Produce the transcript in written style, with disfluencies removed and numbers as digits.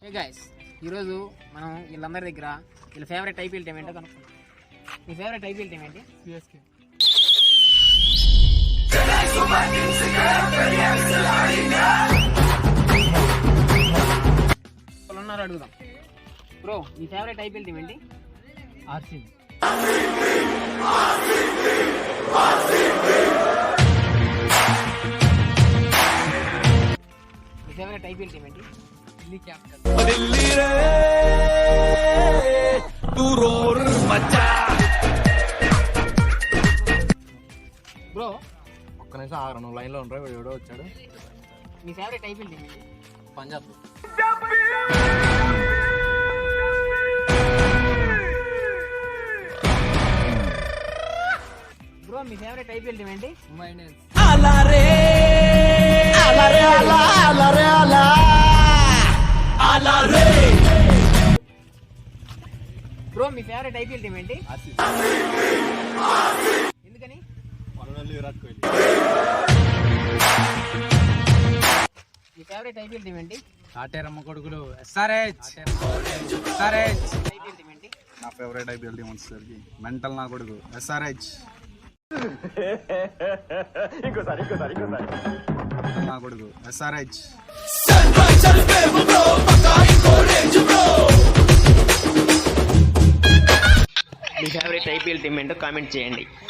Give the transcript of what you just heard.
Hey guys, ఈరోజు మనం వీళ్ళందరి దగ్గర వీళ్ళ ఫేవరెట్ ఐపీఎల్ టీం ఏంటో కనుక్కుంటాం. మీ ఫేవరెట్ ఐపీఎల్ టీం ఏంటి? సిఎస్కే. వాళ్ళు ఉన్నారు, అడుగుదాం. బ్రో, మీ ఫేవరెట్ ఐపీఎల్ టీం ఏంటి? ఆర్సీబీ. మీ ఫేవరెట్ ఐపీఎల్ టీం ఏంటి? ఢిల్లీ క్యాపిటల్. బ్రో, ఒక్క నిమిషం ఆగరా, నువ్వు లైన్లో ఉండరా, ఎవడో వచ్చాడు. మీ ఫేవరెట్ ఐపీఎల్ టీం ఏంటి? పంజాబ్. బ్రో, మీ ఫేవరెట్ ఐపీఎల్ టీం ఏంటి? ముంబై ఇండియన్స్. బ్రో, మీ ఫేవరెట్ ఐపీఎల్ టీం ఏంటి? ఆర్సీబీ. ఎందుకని? వనవల్లి విరాట్ కోహ్లీ. మీ ఫేవరెట్ ఐపీఎల్ టీం ఏంటి? కాటేరమ్మ కొడుకులు ఎస్ఆర్హెచ్. ఐపీఎల్ టీం ఏంటి? నా ఫేవరెట్ ఐపీఎల్ టీం వచ్చేసరికి మెంటల్ నా కొడుకు ఎస్ఆర్హెచ్. నా కొడుకు ఎస్ఆర్హెచ్. మీ ఫేవరెట్ ఐపీఎల్ టీం ఏంటో కామెంట్ చేయండి.